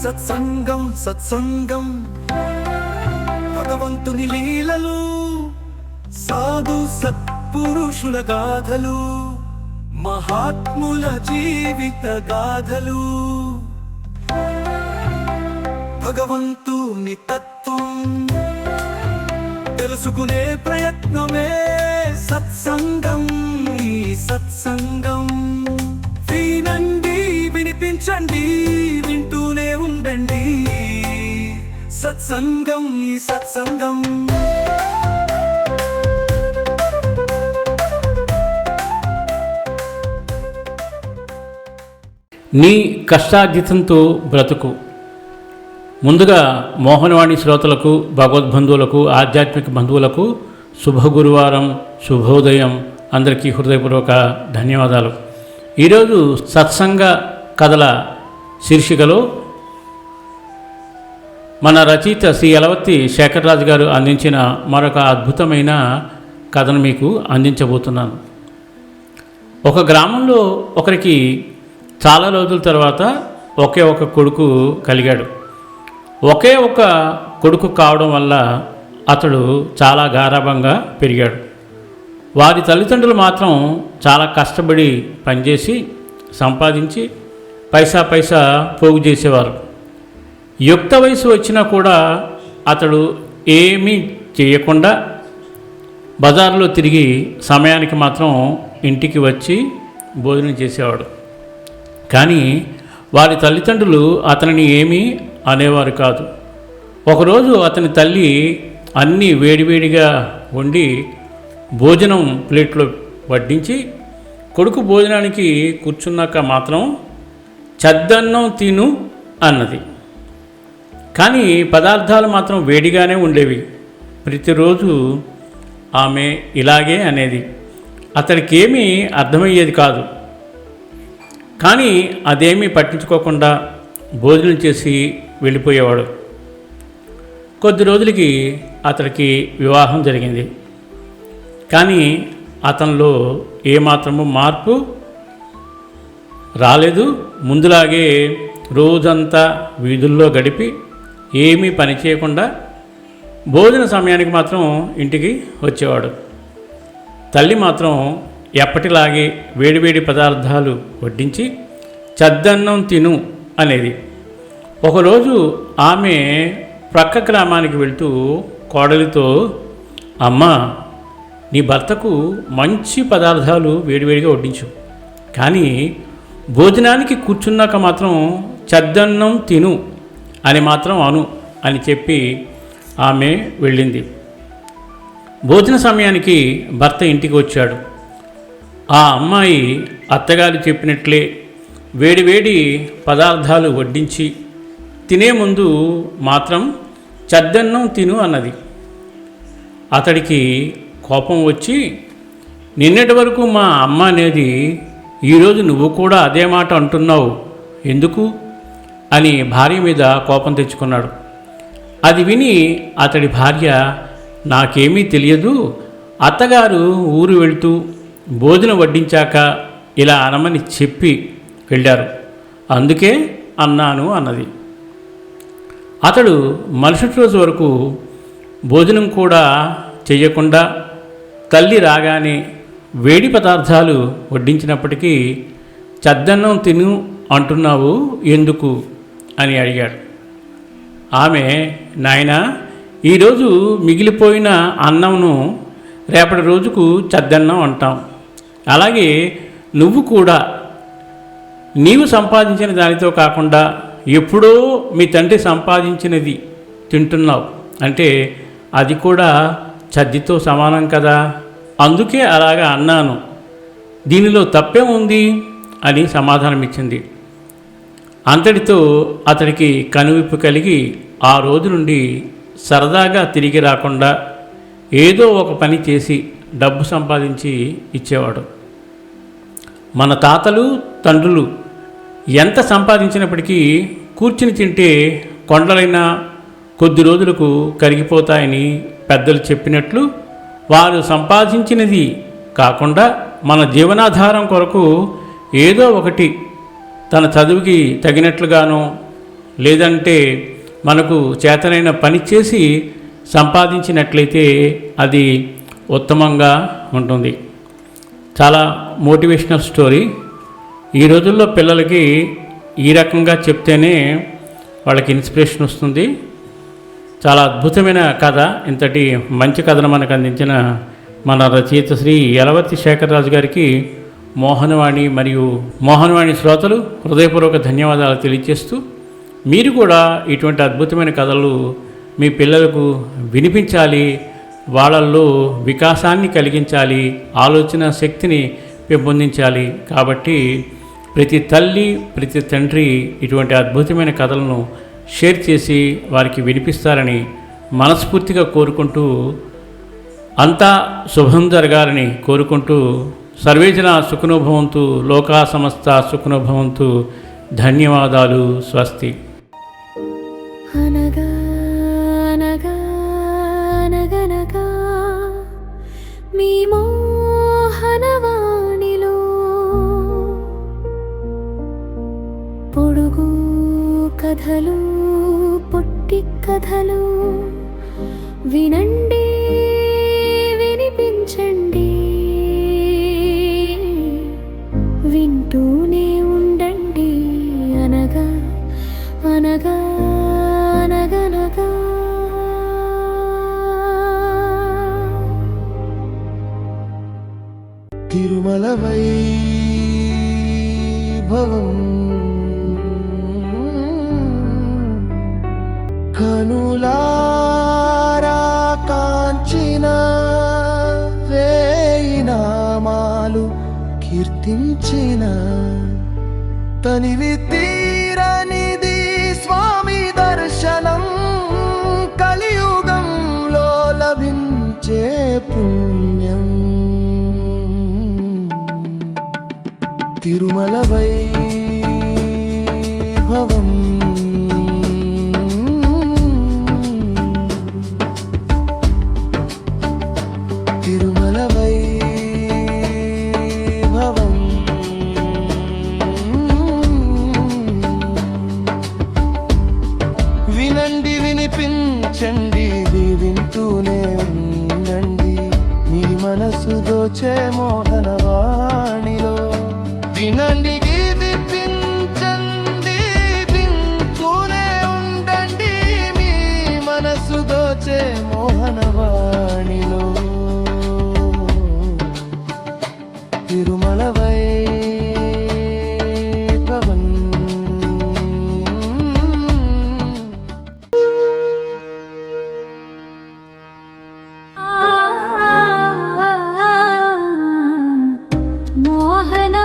సత్సంగం సత్సంగం భగవంతుని లీలలు, సాధు సత్పురుషుల గాథలు, మహాత్ముల జీవిత గాథలు, భగవంతుని తత్వం తెలుసుకునే ప్రయత్నమే సత్సంగం. ఈ సత్సంగం వినండి, వినిపించండి, వింటూనే ఉండండి. సత్సంగం, ఈ సత్సంగం. నీ కష్టార్జితంతో బ్రతుకు. ముందుగా మోహనవాణి శ్రోతలకు, భగవద్బంధువులకు, ఆధ్యాత్మిక బంధువులకు శుభ గురువారం, శుభోదయం. అందరికీ హృదయపూర్వక ధన్యవాదాలు. ఈరోజు సత్సంగ కథల శీర్షికలో మన రచయిత శ్రీ యలవత్తి శేఖరరాజు గారు అందించిన మరొక అద్భుతమైన కథను మీకు అందించబోతున్నాను. ఒక గ్రామంలో ఒకరికి చాలా రోజుల తర్వాత ఒకే ఒక కొడుకు కలిగాడు. ఒకే ఒక కొడుకు కావడం వల్ల అతడు చాలా గారాబంగా పెరిగాడు. వారి తల్లిదండ్రులు మాత్రం చాలా కష్టపడి పనిచేసి సంపాదించి పైసా పోగు చేసేవారు. యుక్త వయసు వచ్చినా కూడా అతడు ఏమీ చేయకుండా బజార్లో తిరిగి సమయానికి మాత్రం ఇంటికి వచ్చి భోజనం చేసేవాడు. కానీ వారి తల్లిదండ్రులు అతనిని ఏమీ అనేవారు కాదు. ఒకరోజు అతని తల్లి అన్నీ వేడివేడిగా వండి భోజనం ప్లేట్లో వడ్డించి కొడుకు భోజనానికి కూర్చున్నాక మాత్రం చద్దన్నం తిను అన్నది. కానీ పదార్థాలు మాత్రం వేడిగానే ఉండేవి. ప్రతిరోజు ఆమె ఇలాగే అనేది. అతడికి ఏమీ అర్థమయ్యేది కాదు. కానీ అదేమీ పట్టించుకోకుండా భోజనం చేసి వెళ్ళిపోయేవాడు. కొద్ది రోజులకి అతడికి వివాహం జరిగింది. కానీ అతనిలో ఏమాత్రము మార్పు రాలేదు. ముందులాగే రోజంతా వీధుల్లో గడిపి ఏమీ పని చేయకుండా భోజన సమయానికి మాత్రం ఇంటికి వచ్చేవాడు. తల్లి మాత్రం ఎప్పటిలాగే వేడివేడి పదార్థాలు వడ్డించి చద్దన్నం తిను అనేది. ఒకరోజు ఆమె ప్రక్క గ్రామానికి వెళ్తూ కోడలితో, అమ్మా, నీ భర్తకు మంచి పదార్థాలు వేడివేడిగా వడ్డించు, కానీ భోజనానికి కూర్చున్నాక మాత్రం చద్దన్నం తిను అని మాత్రం అను అని చెప్పి ఆమె వెళ్ళింది. భోజన సమయానికి భర్త ఇంటికి వచ్చాడు. ఆ అమ్మాయి అత్తగారు చెప్పినట్లే వేడివేడి పదార్థాలు వడ్డించి తినే ముందు మాత్రం చద్దన్నం తిను అన్నది. అతడికి కోపం వచ్చి, నిన్నటి వరకు మా అమ్మ అనేది, ఈరోజు నువ్వు కూడా అదే మాట అంటున్నావు ఎందుకు అని భార్య మీద కోపం తెచ్చుకున్నాడు. అది విని అతడి భార్య, నాకేమీ తెలియదు, అత్తగారు ఊరు వెళ్తూ భోజనం వడ్డించాక ఇలా అనమని చెప్పి వెళ్ళారు, అందుకే అన్నాను అన్నది. అతడు మరుసటి రోజు వరకు భోజనం కూడా చేయకుండా తల్లి రాగానే వేడి పదార్థాలు వడ్డించినప్పటికీ చద్దన్నం తిను అంటున్నావు ఎందుకు అని అడిగాడు. ఆమె, నాయనా, ఈరోజు మిగిలిపోయిన అన్నంను రేపటి రోజుకు చద్దన్నం అంటాం. అలాగే నువ్వు కూడా నీవు సంపాదించిన దానితో కాకుండా ఎప్పుడో మీ తండ్రి సంపాదించినది తింటున్నావు అంటే అది కూడా చద్దితో సమానం కదా, అందుకే అలాగా అన్నాను, దీనిలో తప్పే ఉంది అని సమాధానమిచ్చింది. అంతటితో అతడికి కనువిప్పు కలిగి ఆ రోజు నుండి సరదాగా తిరిగి రాకుండా ఏదో ఒక పని చేసి డబ్బు సంపాదించి ఇచ్చేవాడు. మన తాతలు తండ్రులు ఎంత సంపాదించినప్పటికీ కూర్చుని తింటే కొండలైనా కొద్ది రోజులకు కరిగిపోతాయని పెద్దలు చెప్పినట్లు వారు సంపాదించినది కాకుండా మన జీవనాధారం కొరకు ఏదో ఒకటి తన చదువుకి తగినట్లుగానో లేదంటే మనకు చేతనైన పని చేసి సంపాదించినట్లయితే అది ఉత్తమంగా ఉంటుంది. చాలా మోటివేషనల్ స్టోరీ. ఈ రోజుల్లో పిల్లలకి ఈ రకంగా చెప్తేనే వాళ్ళకి ఇన్స్పిరేషన్ వస్తుంది. చాలా అద్భుతమైన కథ. ఇంతటి మంచి కథను మనకు అందించిన మన రచయిత శ్రీ యలవర్తి శేఖరరాజు గారికి మోహనవాణి మరియు మోహనవాణి శ్రోతలు హృదయపూర్వక ధన్యవాదాలు తెలియజేస్తూ, మీరు కూడా ఇటువంటి అద్భుతమైన కథలు మీ పిల్లలకు వినిపించాలి, వాళ్ళల్లో వికాసాన్ని కలిగించాలి, ఆలోచన శక్తిని పెంపొందించాలి. కాబట్టి ప్రతి తల్లి ప్రతి తండ్రి ఇటువంటి అద్భుతమైన కథలను షేర్ చేసి వారికి వినిపిస్తారని మనస్ఫూర్తిగా కోరుకుంటూ, అంతా శుభం జరగాలని కోరుకుంటూ, సర్వేజన సుఖినో భవంతు, లోకా సమస్త సుఖినో భవంతు. ధన్యవాదాలు. స్వస్తి. అనగా అనగా అనగనగా మీ మోహనవాణిలో పొడుగు కథలు పొట్టి కథలు వినండి వినిపించండి వింటూనే ఉండండి. అనగా అనగా అనగనగా తిరుమల వైభవం కనులారా కాంచిన వేయి నామాలు కీర్తించిన తనివి తీరనిది స్వామి దర్శనం కలియుగంలో లభించే పుణ్యం. తిరుమల వైభవం తిరుమల వైభవం వినండి వినిపించండి వింటూనే ఉండండి మీ మనసు దోచే మోహనవాణిలో. వినండి వినిపించండి వింటూనే ఉండండి మీ మనసు దోచే మోహనవాణిలో. తిరుమల వైభవం మోహన